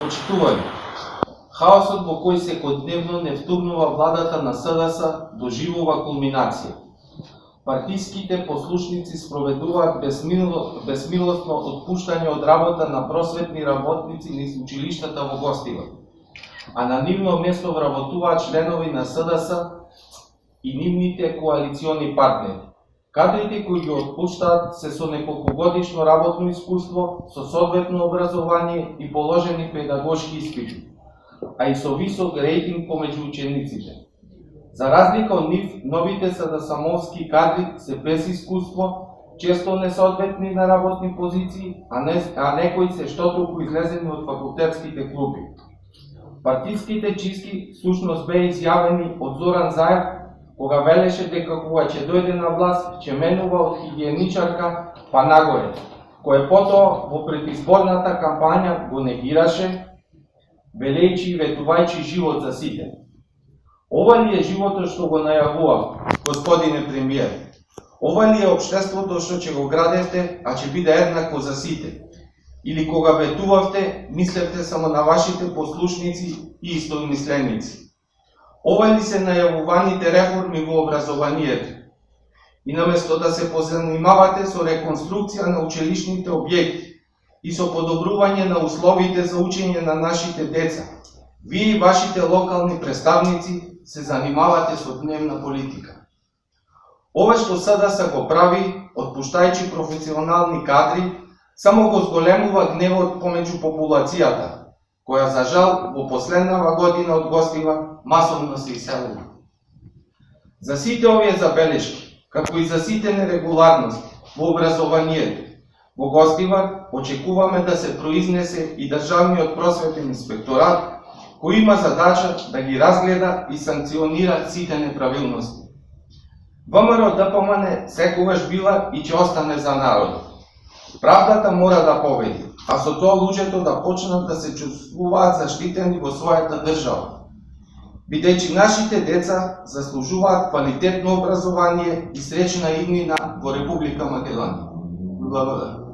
Почитувани, хаосот во кој секојдневно не втурнува владата на СДС доживува кулминација. Партиските послушници спроведуваат безмилосно отпуштање од работа на просветни работници низ училиштата во Гостивар, а на нивно место вработуваат членови на СДС и нивните коалициони партнери. Кадрите кои ги отпуштаат се со неколкогодишно работно искуство, со соодветно образование и положени педагошки испити, а и со висок рейтинг помеѓу учениците. За разлика од нив, новите СДС-овски кадри се без искуство, често несоодветни на работни позиции, а некои се штотолку излезени од факултетските клуби. Партиските чистки всушност беа изјавени од Зоран Заев, кога велеше дека кога ќе дојде на власт, ќе менува од хигиеничарка па нагоре, кој потоа во предизборната кампања го негираше, велејќи и ветувајќи живот за сите. Ова ли е животот што го најавував, господине премиер? Ова ли е општеството што ќе го градевте, а ќе биде еднакво за сите? Или кога ветувавте, мислевте само на вашите послушници и истоимисленици? Ова ли се најавуваните реформи во образованието? И наместо да се позанимавате со реконструкција на училишните објекти и со подобрување на условите за учење на нашите деца, вие и вашите локални представници се занимавате со дневна политика. Ова што СДС го прави, отпуштајќи професионални кадри, само го зголемува гневот помеѓу популацијата, која за жал во последнава година од Гостивар масовно се иселува. За сите овие забелешки, како и за сите нерегуларности во образованието, во Гостивар очекуваме да се произнесе и Државниот просветен инспекторат, кој има задача да ги разгледа и санкционира сите неправилности. ВМРО-ДПМН секогаш била и ќе остане за народот. Правдата мора да победи, а со тоа луѓето да почнат да се чувствуваат заштитени во својата држава, бидејќи нашите деца заслужуваат квалитетно образование и среќна иднина во Република Македонија. Благодарам.